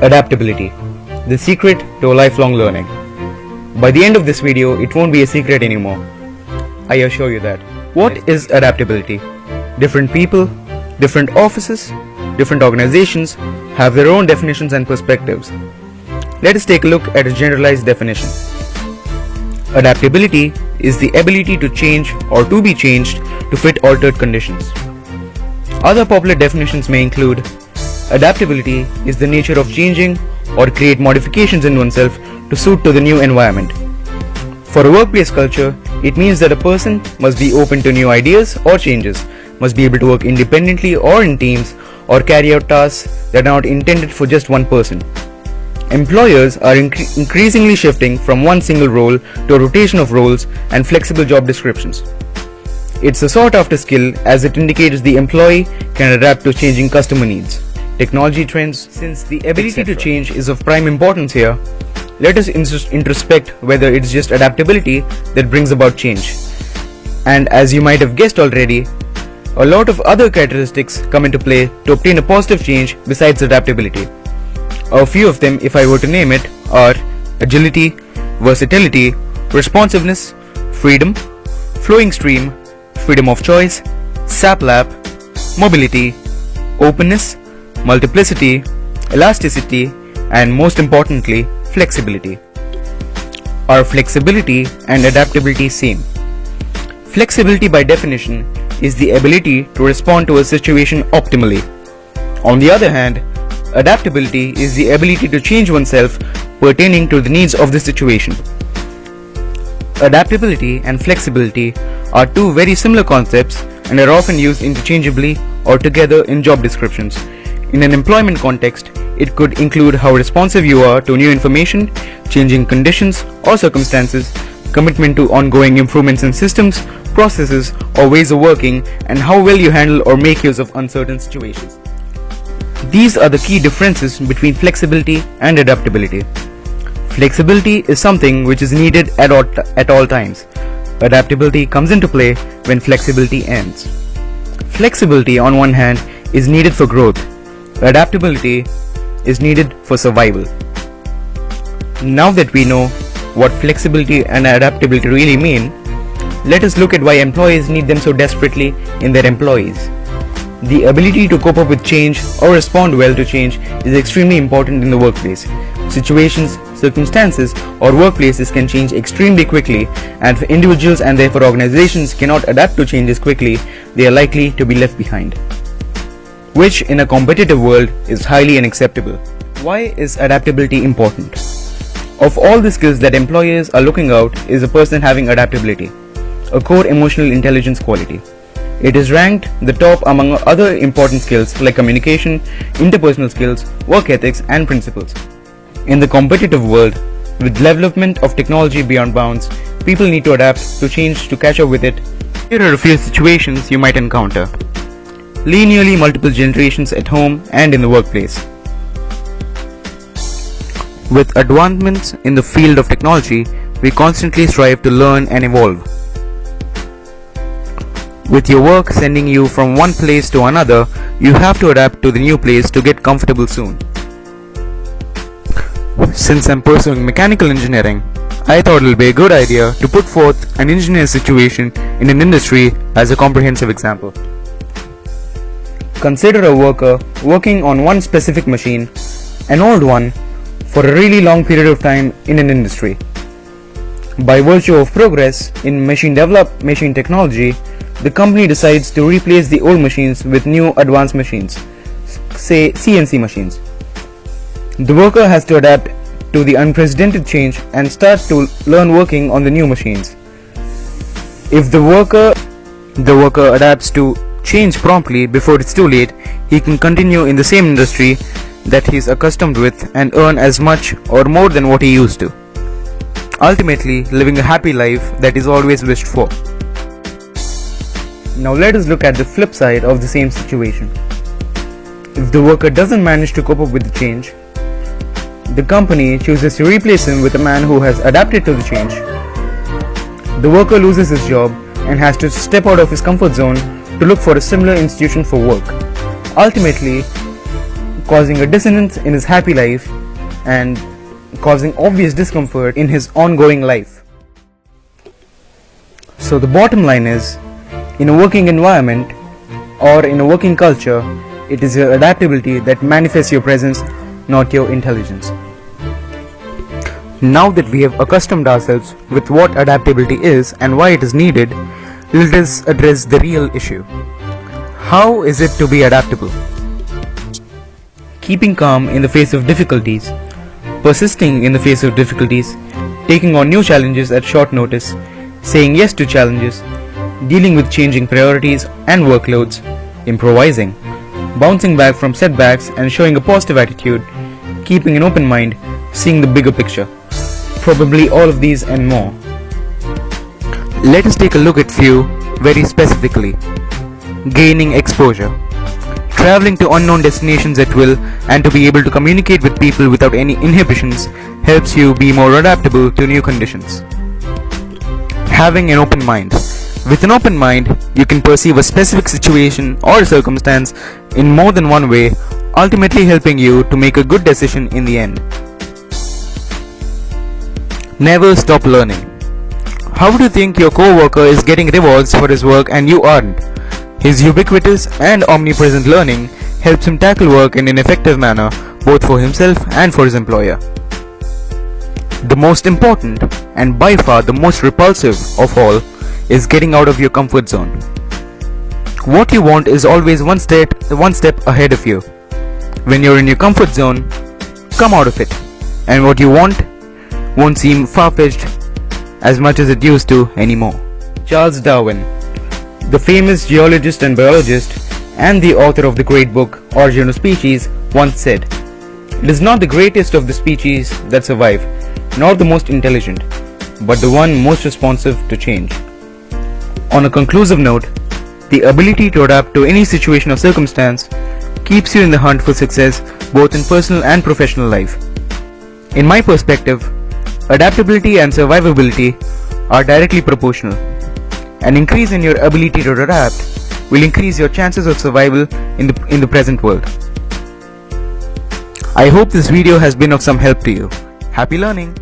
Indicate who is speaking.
Speaker 1: Adaptability, the secret to lifelong learning. By the end of this video, it won't be a secret anymore. I assure you that. What is adaptability? Different people, different offices, different organizations have their own definitions and perspectives. Let us take a look at a generalized definition. Adaptability is the ability to change or to be changed to fit altered conditions. Other popular definitions may include: adaptability is the nature of changing or create modifications in oneself to suit to the new environment. For a workplace culture, it means that a person must be open to new ideas or changes, must be able to work independently or in teams, or carry out tasks that are not intended for just one person. Employers are increasingly shifting from one single role to a rotation of roles and flexible job descriptions. It's a sought after skill as it indicates the employee can adapt to changing customer needs, technology trends. Since the ability to change is of prime importance here, let us introspect whether it's just adaptability that brings about change. And as you might have guessed already, a lot of other characteristics come into play to obtain a positive change besides adaptability. A few of them, if I were to name it, are agility, versatility, responsiveness, freedom, flowing stream, freedom of choice, SAP-LAP, mobility, openness, multiplicity, elasticity, and most importantly, flexibility. Are flexibility and adaptability same? Flexibility by definition is the ability to respond to a situation optimally. On the other hand, adaptability is the ability to change oneself pertaining to the needs of the situation. Adaptability and flexibility are two very similar concepts and are often used interchangeably or together in job descriptions. In an employment context, it could include how responsive you are to new information, changing conditions or circumstances, commitment to ongoing improvements in systems, processes, or ways of working, and how well you handle or make use of uncertain situations. These are the key differences between flexibility and adaptability. Flexibility is something which is needed at all times. Adaptability comes into play when flexibility ends. Flexibility, on one hand, is needed for growth. Adaptability is needed for survival. Now that we know what flexibility and adaptability really mean, let us look at why employees need them so desperately in their employees. The ability to cope up with change or respond well to change is extremely important in the workplace. Situations, circumstances, or workplaces can change extremely quickly, and if individuals and therefore organizations cannot adapt to changes quickly, they are likely to be left behind, which in a competitive world is highly unacceptable. Why is adaptability important? Of all the skills that employers are looking out is a person having adaptability, a core emotional intelligence quality. It is ranked the top among other important skills like communication, interpersonal skills, work ethics, and principles. In the competitive world, with development of technology beyond bounds, people need to adapt to change to catch up with it. Here are a few situations you might encounter. Linearly multiple generations at home and in the workplace. With advancements in the field of technology, we constantly strive to learn and evolve. With your work sending you from one place to another, you have to adapt to the new place to get comfortable soon. Since I'm pursuing mechanical engineering, I thought it would be a good idea to put forth an engineer situation in an industry as a comprehensive example. Consider a worker working on one specific machine, an old one, for a really long period of time in an industry. By virtue of progress in machine technology, the company decides to replace the old machines with new advanced machines, say CNC machines. The worker has to adapt to the unprecedented change and start to learn working on the new machines. If the worker adapts to change promptly before it's too late, he can continue in the same industry that he is accustomed with and earn as much or more than what he used to, ultimately living a happy life that is always wished for. Now let us look at the flip side of the same situation. If the worker doesn't manage to cope up with the change, the company chooses to replace him with a man who has adapted to the change. The worker loses his job and has to step out of his comfort zone to look for a similar institution for work. Ultimately, causing a dissonance in his happy life and causing obvious discomfort in his ongoing life. So the bottom line is, in a working environment or in a working culture, it is your adaptability that manifests your presence, not your intelligence. Now that we have accustomed ourselves with what adaptability is and why it is needed, let us address the real issue. How is it to be adaptable? Keeping calm in the face of difficulties, persisting in the face of difficulties, taking on new challenges at short notice, saying yes to challenges, dealing with changing priorities and workloads, improvising, bouncing back from setbacks and showing a positive attitude, keeping an open mind, seeing the bigger picture. Probably all of these and more. Let us take a look at few very specifically. Gaining exposure. Traveling to unknown destinations at will and to be able to communicate with people without any inhibitions helps you be more adaptable to new conditions. Having an open mind. With an open mind, you can perceive a specific situation or circumstance in more than one way, ultimately helping you to make a good decision in the end. Never stop learning. How do you think your co-worker is getting rewards for his work and you aren't? His ubiquitous and omnipresent learning helps him tackle work in an effective manner, both for himself and for his employer. The most important, and by far the most repulsive of all, is getting out of your comfort zone. What you want is always one step ahead of you. When you're in your comfort zone, come out of it, and what you want won't seem far-fetched as much as it used to anymore. Charles Darwin, the famous geologist and biologist and the author of the great book Origin of Species, once said, "It is not the greatest of the species that survive, nor the most intelligent, but the one most responsive to change." On a conclusive note, the ability to adapt to any situation or circumstance keeps you in the hunt for success both in personal and professional life. In my perspective, adaptability and survivability are directly proportional. An increase in your ability to adapt will increase your chances of survival in the present world. I hope this video has been of some help to you. Happy learning!